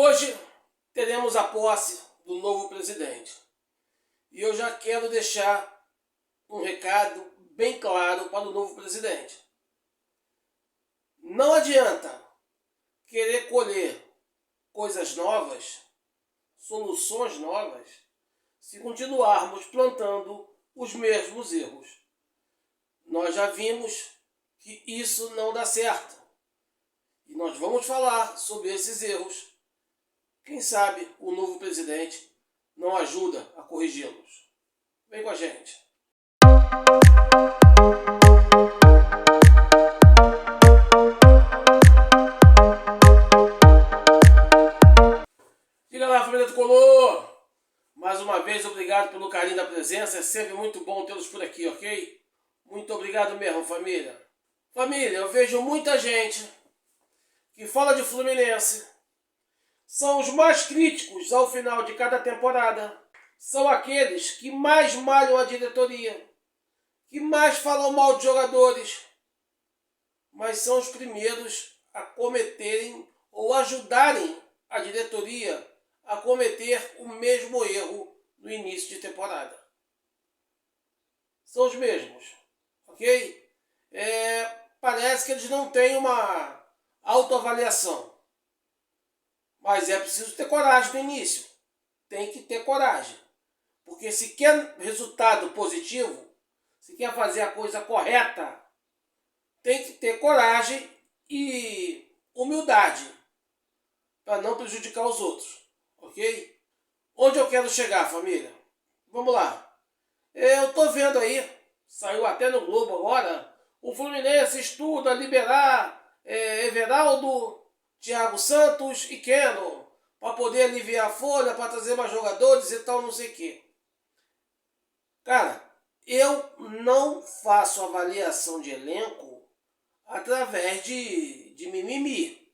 Hoje teremos a posse do novo presidente. E eu já quero deixar um recado bem claro para o novo presidente. Não adianta querer colher coisas novas, soluções novas, se continuarmos plantando os mesmos erros. Nós já vimos que isso não dá certo. E nós vamos falar sobre esses erros. Quem sabe o novo presidente não ajuda a corrigi-los. Vem com a gente. Diga lá, família Tricolor! Mais uma vez, obrigado pelo carinho da presença. É sempre muito bom tê-los por aqui, ok? Muito obrigado mesmo, família. Família, eu vejo muita gente que fala de Fluminense. São os mais críticos ao final de cada temporada. São aqueles que mais malham a diretoria, que mais falam mal de jogadores, mas são os primeiros a cometerem ou ajudarem a diretoria a cometer o mesmo erro no início de temporada. São os mesmos, ok? Parece que eles não têm uma autoavaliação. Mas é preciso ter coragem no início. Tem que ter coragem. Porque se quer resultado positivo, se quer fazer a coisa correta, tem que ter coragem e humildade para não prejudicar os outros. Ok? Onde eu quero chegar, família? Vamos lá. Eu estou vendo aí, saiu até no Globo agora, o Fluminense estuda liberar Everaldo, Thiago Santos e Keno para poder aliviar a folha, para trazer mais jogadores e tal, não sei o quê. Cara, eu não faço avaliação de elenco através de mimimi.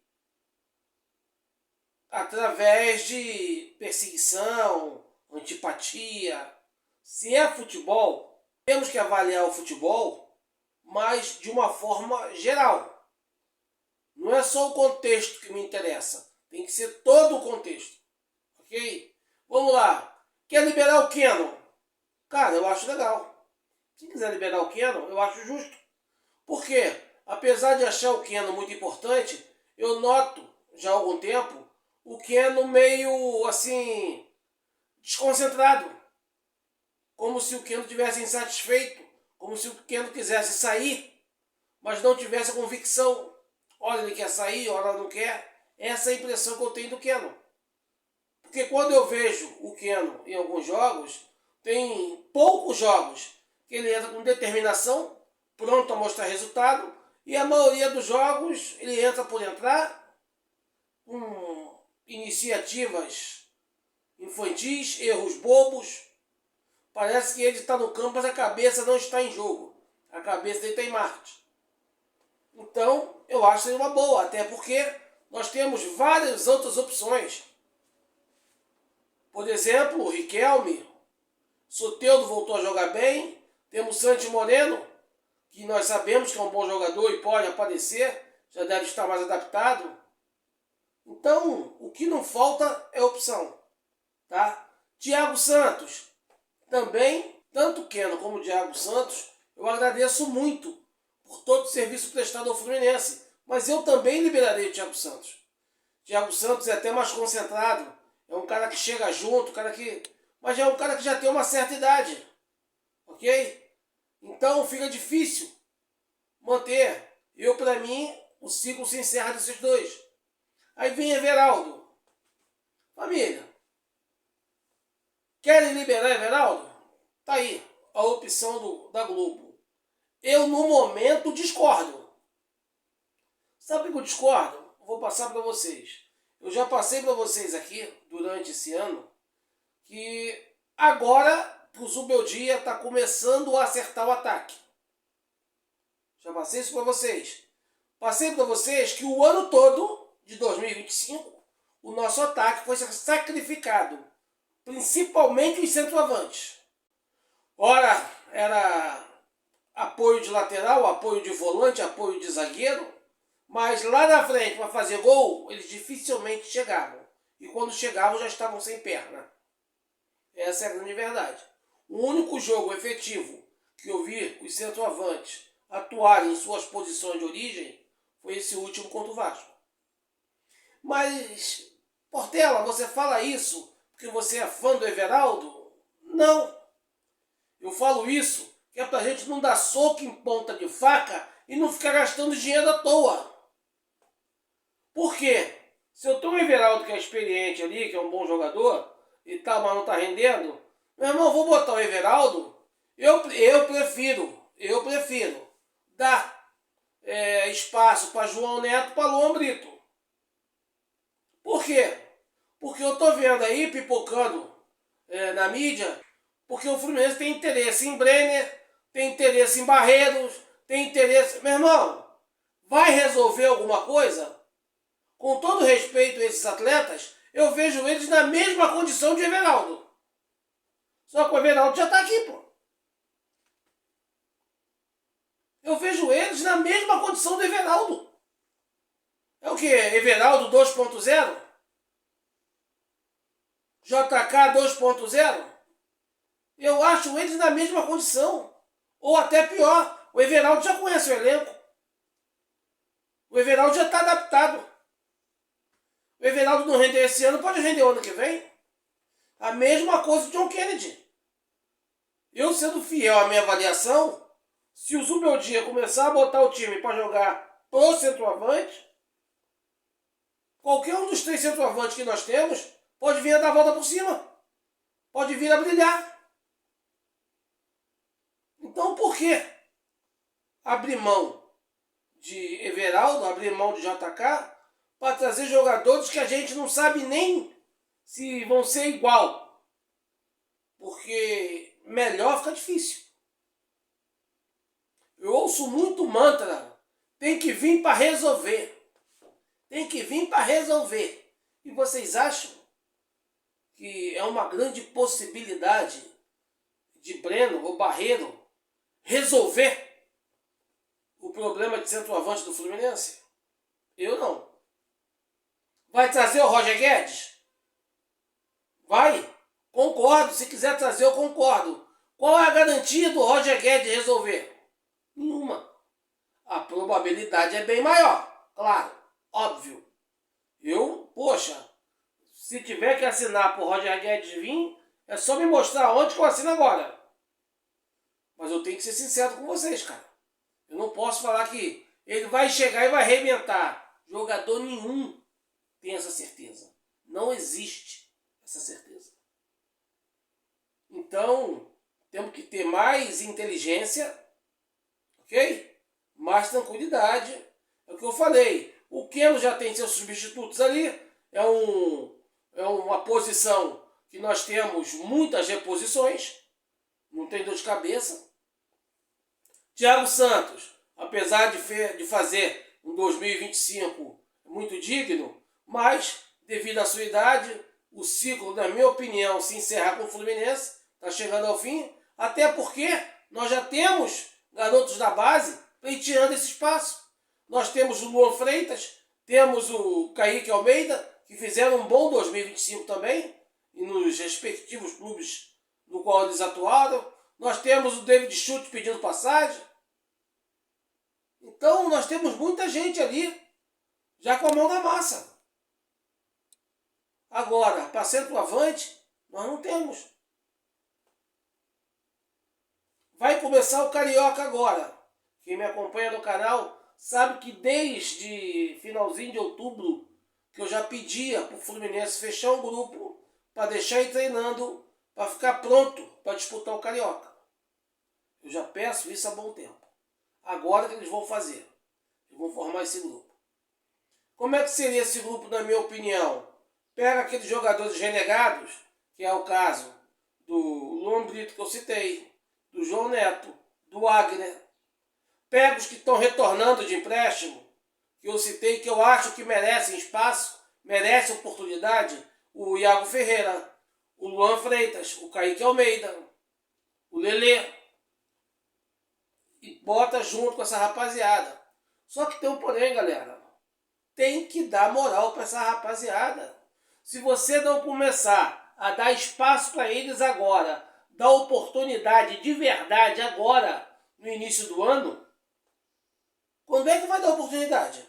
Através de perseguição, antipatia. Se é futebol, temos que avaliar o futebol, mas de uma forma geral. Não é só o contexto que me interessa. Tem que ser todo o contexto. Ok? Vamos lá. Quer liberar o Keno? Cara, eu acho legal. Se quiser liberar o Keno, eu acho justo. Por quê? Apesar de achar o Keno muito importante, eu noto, já há algum tempo, o Keno meio, assim, desconcentrado. Como se o Keno estivesse insatisfeito. Como se o Keno quisesse sair, mas não tivesse a convicção. Olha, ele quer sair, olha, não quer. Essa é a impressão que eu tenho do Keno. Porque quando eu vejo o Keno em alguns jogos, tem poucos jogos que ele entra com determinação, pronto a mostrar resultado, e a maioria dos jogos ele entra por entrar, com iniciativas infantis, erros bobos. Parece que ele está no campo, mas a cabeça não está em jogo. A cabeça dele está em Marte. Então, eu acho ele uma boa, até porque nós temos várias outras opções. Por exemplo, o Riquelme, Soteldo voltou a jogar bem, temos Santi Moreno, que nós sabemos que é um bom jogador e pode aparecer, já deve estar mais adaptado. Então, o que não falta é opção. Tá? Thiago Santos, também, tanto Keno como o Thiago Santos, eu agradeço muito por todo o serviço prestado ao Fluminense. Mas eu também liberarei o Thiago Santos. Thiago Santos é até mais concentrado. É um cara que chega junto, mas é um cara que já tem uma certa idade. Ok? Então fica difícil manter. Para mim, o ciclo se encerra desses dois. Aí vem Everaldo. Família, querem liberar Everaldo? Tá aí a opção da Globo. Eu, no momento, discordo. Sabe o que eu discordo? Vou passar para vocês. Eu já passei para vocês aqui, durante esse ano, que agora o Zubeldia está começando a acertar o ataque. Já passei isso para vocês. Passei para vocês que o ano todo, de 2025, o nosso ataque foi sacrificado. Principalmente os centroavantes. Ora, era apoio de lateral, apoio de volante, apoio de zagueiro, mas lá na frente, para fazer gol, eles dificilmente chegavam. e quando chegavam já estavam sem perna. Essa é a grande verdade. O único jogo efetivo que eu vi os centroavantes atuarem em suas posições de origem foi esse último contra o Vasco. Mas, Portela, você fala isso porque você é fã do Everaldo? Não. Eu falo isso que é pra gente não dar soco em ponta de faca e não ficar gastando dinheiro à toa. Por quê? Se eu tenho um Everaldo que é experiente ali, que é um bom jogador, e tal, mas não tá rendendo, meu irmão, vou botar o Everaldo, eu prefiro dar espaço para João Neto, para Luan Brito. Por quê? Porque eu tô vendo aí, pipocando na mídia, porque o Fluminense tem interesse em Brenner, tem interesse em Barreiros, tem interesse... Meu irmão, vai resolver alguma coisa? Com todo respeito a esses atletas, eu vejo eles na mesma condição de Everaldo. Só que o Everaldo já está aqui, pô. Eu vejo eles na mesma condição do Everaldo. É o quê? Everaldo 2.0? JK 2.0? Eu acho eles na mesma condição. Ou até pior, o Everaldo já conhece o elenco. O Everaldo já está adaptado. O Everaldo não render esse ano, pode render o ano que vem. A mesma coisa do John Kennedy. Eu sendo fiel à minha avaliação, se o Zubeldia começar a botar o time para jogar pro centroavante, qualquer um dos 3 centroavantes que nós temos pode vir a dar a volta por cima. Pode vir a brilhar. Então por que abrir mão de Everaldo, abrir mão de JK, para trazer jogadores que a gente não sabe nem se vão ser igual? Porque melhor fica difícil. Eu ouço muito mantra, tem que vir para resolver. Tem que vir para resolver. E vocês acham que é uma grande possibilidade de Breno ou Barreiro resolver o problema de centroavante do Fluminense? Eu não. Vai trazer o Roger Guedes? Vai? Concordo. Se quiser trazer, eu concordo. Qual é a garantia do Roger Guedes resolver? Nenhuma. A probabilidade é bem maior. Claro. Óbvio. Poxa, se tiver que assinar pro Roger Guedes vir, é só me mostrar onde que eu assino agora. Mas eu tenho que ser sincero com vocês, cara. Eu não posso falar que ele vai chegar e vai arrebentar. Jogador nenhum tem essa certeza. Não existe essa certeza. Então, temos que ter mais inteligência, ok? Mais tranquilidade. É o que eu falei. O Keno já tem seus substitutos ali. É uma posição que nós temos muitas reposições. Não tem dor de cabeça. Thiago Santos, apesar de fazer um 2025 muito digno, mas devido à sua idade, o ciclo, na minha opinião, se encerrar com o Fluminense, está chegando ao fim, até porque nós já temos garotos da base pleiteando esse espaço. Nós temos o Luan Freitas, temos o Kaique Almeida, que fizeram um bom 2025 também, e nos respectivos clubes no qual eles atuaram. Nós temos o David Schutt pedindo passagem. Então nós temos muita gente ali, já com a mão na massa. Agora, para centroavante, nós não temos. Vai começar o Carioca agora. Quem me acompanha no canal sabe que desde finalzinho de outubro que eu já pedia para o Fluminense fechar um grupo para deixar ir treinando para ficar pronto para disputar o Carioca. Eu já peço isso há bom tempo. Agora que eles vão fazer. Eles vão formar esse grupo. Como é que seria esse grupo, na minha opinião? Pega aqueles jogadores renegados, que é o caso do Luan Brito que eu citei, do João Neto, do Wagner. Pega os que estão retornando de empréstimo, que eu citei, que eu acho que merecem espaço, merecem oportunidade. O Iago Ferreira, o Luan Freitas, o Kaique Almeida, o Lelê. E bota junto com essa rapaziada. Só que tem um porém, galera. Tem que dar moral para essa rapaziada. Se você não começar a dar espaço para eles agora, dar oportunidade de verdade agora, no início do ano, quando é que vai dar oportunidade?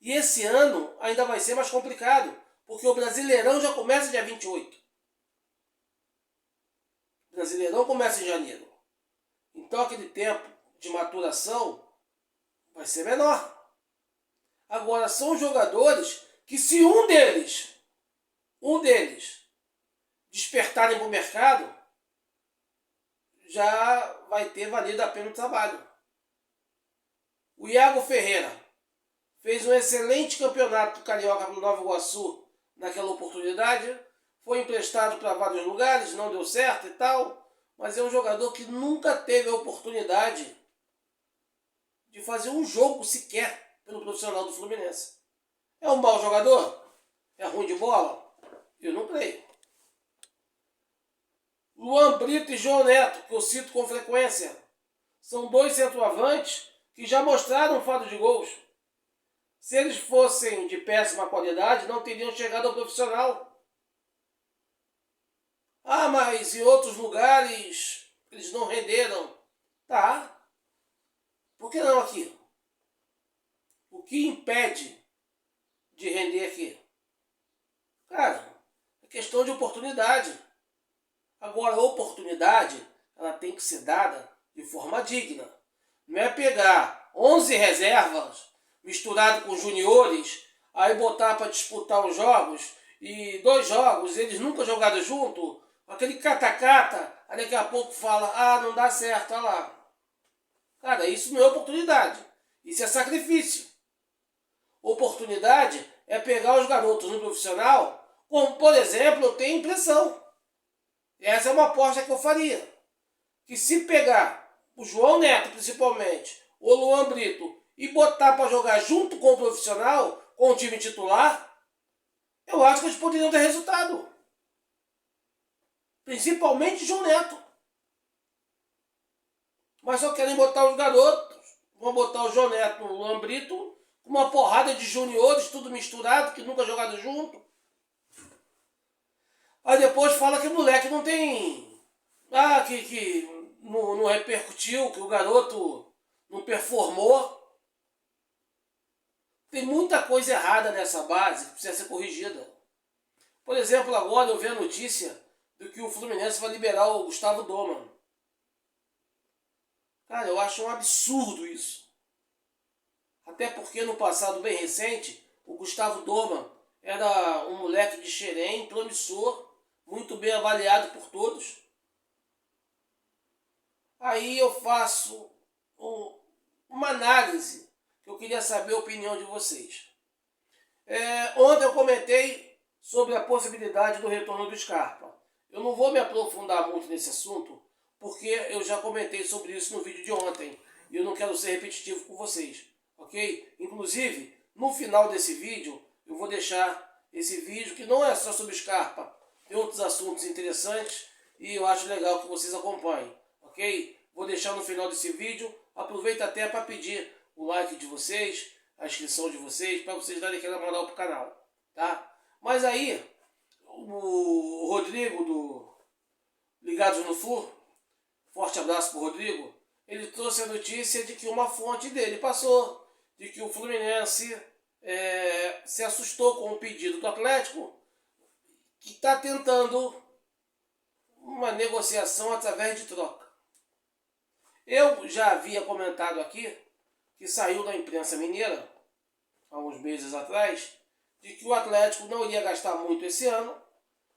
E esse ano ainda vai ser mais complicado, porque o Brasileirão já começa dia 28. O Brasileirão começa em janeiro. Então aquele tempo de maturação vai ser menor. Agora, são jogadores que, se um deles despertarem para o mercado, já vai ter valido a pena o trabalho. O Iago Ferreira fez um excelente campeonato carioca no Nova Iguaçu naquela oportunidade, foi emprestado para vários lugares, não deu certo e tal, mas é um jogador que nunca teve a oportunidade de fazer um jogo sequer pelo profissional do Fluminense. É um mau jogador? É ruim de bola? Eu não creio. Luan Brito e João Neto, que eu cito com frequência, são dois centroavantes que já mostraram faro de gols. Se eles fossem de péssima qualidade, não teriam chegado ao profissional. Ah, mas em outros lugares eles não renderam. Tá. Por que não aqui? O que impede de render aqui? Cara, é questão de oportunidade. Agora, a oportunidade, ela tem que ser dada de forma digna. Não é pegar 11 reservas, misturado com juniores, aí botar para disputar os jogos, e 2 jogos, eles nunca jogaram junto, aquele cata-cata, aí daqui a pouco fala, ah, não dá certo, olha lá. Cara, isso não é oportunidade, isso é sacrifício. Oportunidade é pegar os garotos no profissional, como, por exemplo, eu tenho impressão. Essa é uma aposta que eu faria. Que se pegar o João Neto, principalmente, ou o Luan Brito, e botar para jogar junto com o profissional, com o time titular, eu acho que eles poderiam ter resultado. Principalmente João Neto. Mas só querem botar os garotos, vão botar o João Neto, o Luan Brito, com uma porrada de juniores, tudo misturado, que nunca jogaram junto. Aí depois fala que o moleque não tem... Ah, que não repercutiu, que o garoto não performou. Tem muita coisa errada nessa base que precisa ser corrigida. Por exemplo, agora eu vi a notícia de que o Fluminense vai liberar o Gustavo Doman. Cara, eu acho um absurdo isso. Até porque no passado bem recente, o Gustavo Doman era um moleque de Xerém, promissor, muito bem avaliado por todos. Aí eu faço uma análise que eu queria saber a opinião de vocês. Ontem eu comentei sobre a possibilidade do retorno do Scarpa. Eu não vou me aprofundar muito nesse assunto, porque eu já comentei sobre isso no vídeo de ontem. E eu não quero ser repetitivo com vocês, ok? Inclusive, no final desse vídeo, eu vou deixar esse vídeo, que não é só sobre Scarpa. Tem outros assuntos interessantes e eu acho legal que vocês acompanhem, ok? Vou deixar no final desse vídeo. Aproveita até para pedir o like de vocês, a inscrição de vocês, para vocês darem aquela moral pro canal, tá? Mas aí, o Rodrigo do Ligados no Flu, forte abraço pro Rodrigo, ele trouxe a notícia de que uma fonte dele passou, de que o Fluminense se assustou com o pedido do Atlético, que está tentando uma negociação através de troca. Eu já havia comentado aqui, que saiu da imprensa mineira, há uns meses atrás, de que o Atlético não iria gastar muito esse ano,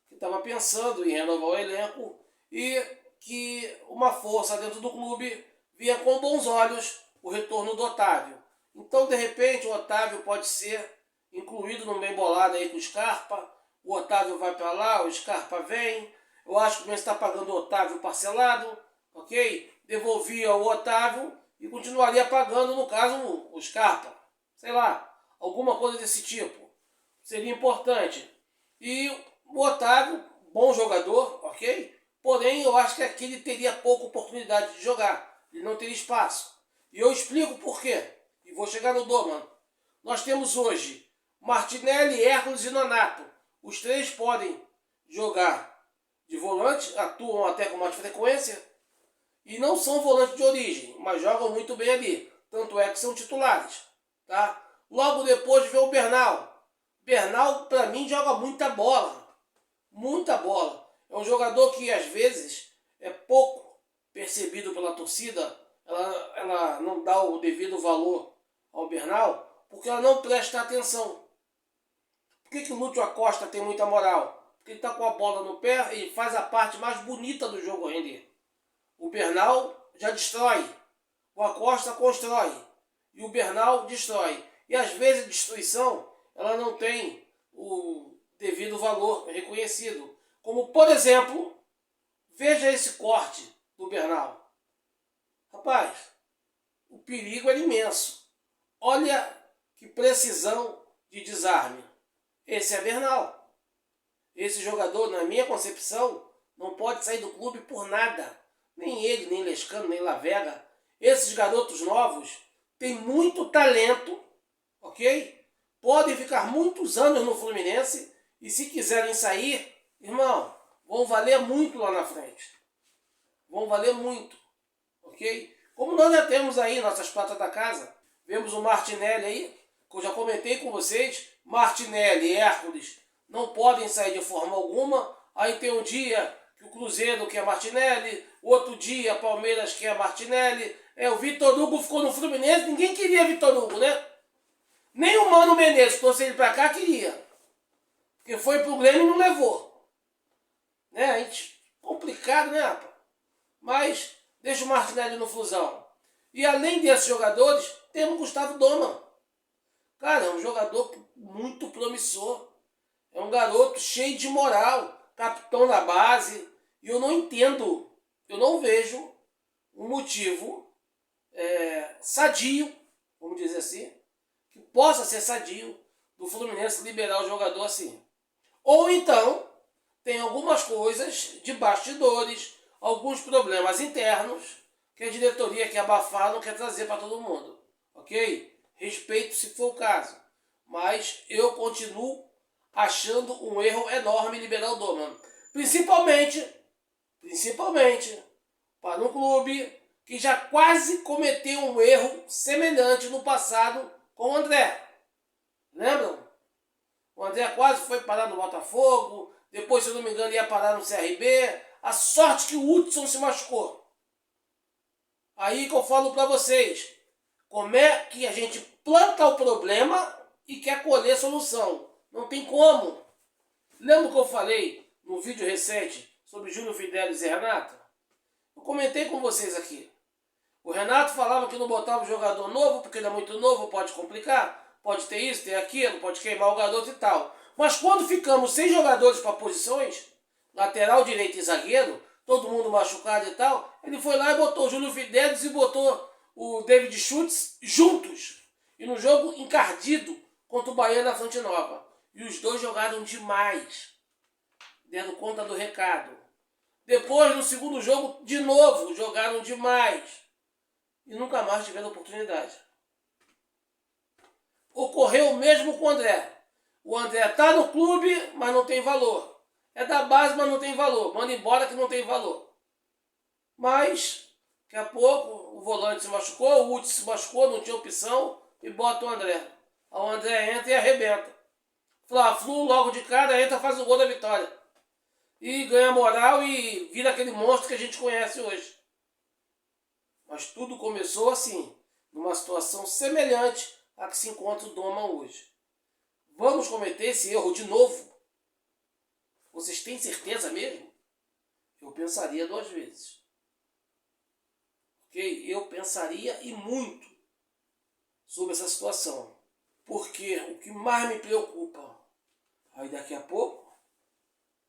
que estava pensando em renovar o elenco e que uma força dentro do clube via com bons olhos o retorno do Otávio. Então, de repente, o Otávio pode ser incluído no bem bolado aí com o Scarpa. O Otávio vai para lá, o Scarpa vem. Eu acho que o Fluminense está pagando o Otávio parcelado, ok? Devolvia o Otávio e continuaria pagando, no caso, o Scarpa. Sei lá, alguma coisa desse tipo. Seria importante. E o Otávio, bom jogador, ok? Porém, eu acho que aqui ele teria pouca oportunidade de jogar. Ele não teria espaço. E eu explico por quê. E vou chegar no Doman. Nós temos hoje Martinelli, Hércules e Nonato. Os três podem jogar de volante, atuam até com mais frequência e não são volantes de origem, mas jogam muito bem ali. Tanto é que são titulares. Tá? Logo depois vem o Bernal. Bernal, para mim, joga muita bola. Muita bola. É um jogador que, às vezes, é pouco percebido pela torcida. Ela não dá o devido valor ao Bernal porque ela não presta atenção. Por que o Lúcio Acosta tem muita moral? Porque ele está com a bola no pé e faz a parte mais bonita do jogo render. O Bernal já destrói. O Acosta constrói. E o Bernal destrói. E às vezes a destruição ela não tem o devido valor reconhecido. Como, por exemplo, veja esse corte do Bernal. Rapaz, o perigo é imenso. Olha que precisão de desarme. Esse é Bernal. Esse jogador, na minha concepção, não pode sair do clube por nada. Nem ele, nem Lescano, nem Lavega. Esses garotos novos têm muito talento, ok? Podem ficar muitos anos no Fluminense e se quiserem sair, irmão, vão valer muito lá na frente. Vão valer muito, ok? Como nós já temos aí nossas pratas da casa, vemos o Martinelli aí, que eu já comentei com vocês, Martinelli e Hércules não podem sair de forma alguma. Aí tem um dia que o Cruzeiro quer Martinelli, outro dia Palmeiras quer Martinelli. O Vitor Hugo ficou no Fluminense, ninguém queria Vitor Hugo, né? Nem o Mano Menezes, trouxe ele pra cá, queria. Porque foi pro Grêmio e não levou. Né? Complicado, né, rapaz? Mas deixa o Martinelli no Flusão. E além desses jogadores, temos o Gustavo Doma. Cara, é um jogador muito promissor. É um garoto cheio de moral, capitão da base. E eu não entendo, eu não vejo um motivo sadio, vamos dizer assim, que possa ser sadio do Fluminense liberar o jogador assim. Ou então, tem algumas coisas de bastidores, alguns problemas internos que a diretoria quer abafar, não quer trazer para todo mundo. Ok? Respeito se for o caso. Mas eu continuo achando um erro enorme liberar o Doman. Principalmente para um clube que já quase cometeu um erro semelhante no passado com o André. Lembram? O André quase foi parar no Botafogo, depois, se eu não me engano, ia parar no CRB. A sorte que o Hudson se machucou. Aí que eu falo para vocês, como é que a gente planta o problema e quer colher solução? Não tem como. Lembra que eu falei no vídeo recente sobre Júlio Fidelis e Renato? Eu comentei com vocês aqui. O Renato falava que não botava o jogador novo porque ele é muito novo, pode complicar, pode ter isso, ter aquilo, pode queimar o garoto e tal. Mas quando ficamos sem jogadores para posições, lateral direito e zagueiro, todo mundo machucado e tal, ele foi lá e botou o Júlio Fidelis e botou o David Schultz juntos. E no jogo encardido contra o Bahia na Fonte Nova. E os dois jogaram demais, dando conta do recado. Depois, no segundo jogo, de novo, jogaram demais. E nunca mais tiveram oportunidade. Ocorreu o mesmo com o André. O André está no clube, mas não tem valor. É da base, mas não tem valor. Manda embora que não tem valor. Mas, daqui a pouco, o volante se machucou, o Hudson se machucou, não tinha opção, e bota o André. Aí o André entra e arrebenta. Fla-Flu, logo de cara, entra e faz o gol da vitória. E ganha moral e vira aquele monstro que a gente conhece hoje. Mas tudo começou assim, numa situação semelhante à que se encontra o Doma hoje. Vamos cometer esse erro de novo? Vocês têm certeza mesmo? Eu pensaria 2 vezes. Ok? Eu pensaria e muito sobre essa situação. Porque o que mais me preocupa, aí daqui a pouco,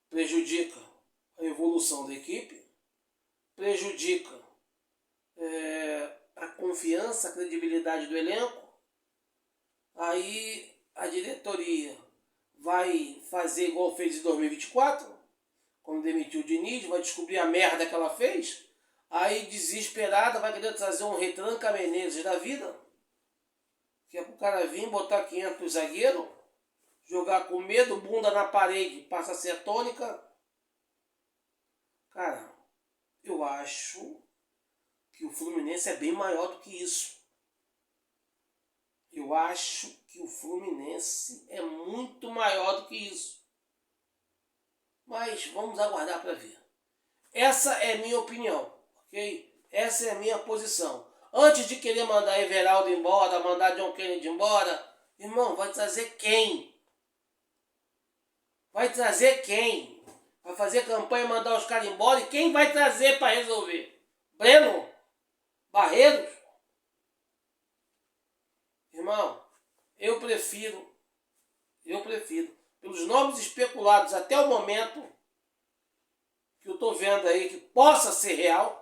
prejudica a evolução da equipe, prejudica a confiança, a credibilidade do elenco. Aí a diretoria vai fazer igual fez em 2024, quando demitiu o Diniz, vai descobrir a merda que ela fez. Aí, desesperada, vai querer trazer um retranca Menezes da vida, que é pro cara vir botar 500 zagueiro, jogar com medo, bunda na parede, passa a ser a tônica. Cara, eu acho que o Fluminense é bem maior do que isso. Eu acho que o Fluminense é muito maior do que isso. Mas vamos aguardar para ver. Essa é a minha opinião, ok? Essa é a minha posição. Antes de querer mandar Everaldo embora, mandar John Kennedy embora, irmão, vai trazer quem? Vai trazer quem? Vai fazer campanha e mandar os caras embora? E quem vai trazer para resolver? Breno? Barreiros? Irmão, eu prefiro, pelos nomes especulados até o momento, que eu estou vendo aí que possa ser real,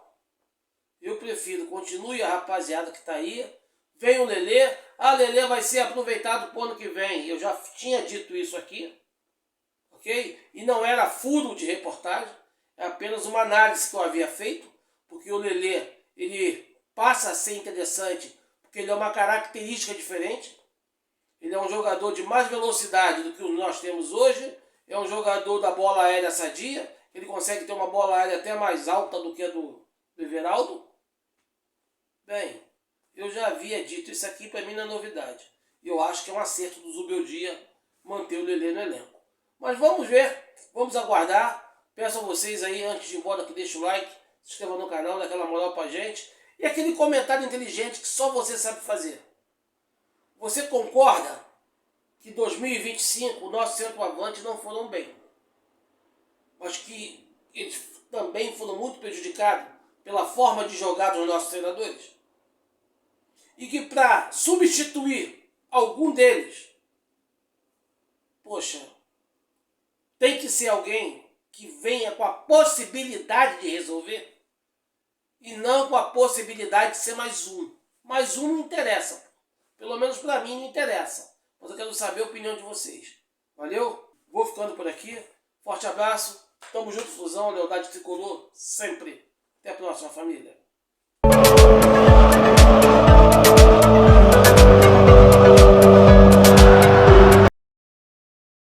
eu prefiro, continue a rapaziada que está aí, vem o Lelê, a Lelê vai ser aproveitado para o ano que vem, eu já tinha dito isso aqui, ok? E não era furo de reportagem, é apenas uma análise que eu havia feito, porque o Lelê, ele passa a ser interessante, porque ele é uma característica diferente, ele é um jogador de mais velocidade do que nós temos hoje, é um jogador da bola aérea sadia, ele consegue ter uma bola aérea até mais alta do que a do Everaldo. Bem, eu já havia dito isso aqui, para mim não é novidade. Eu acho que é um acerto do Zubeldia manter o Lelê no elenco. Mas vamos ver, vamos aguardar. Peço a vocês aí, antes de ir embora, que deixe o like, se inscreva no canal, dá aquela moral pra gente. E aquele comentário inteligente que só você sabe fazer. Você concorda que 2025 o nosso centroavante não foram bem, mas que eles também foram muito prejudicados pela forma de jogar dos nossos treinadores? E que para substituir algum deles, poxa, tem que ser alguém que venha com a possibilidade de resolver e não com a possibilidade de ser mais um. Mais um não interessa. Pelo menos para mim não interessa. Mas eu quero saber a opinião de vocês. Valeu? Vou ficando por aqui. Forte abraço. Tamo junto, Fusão. Lealdade tricolor sempre. Até a próxima, família.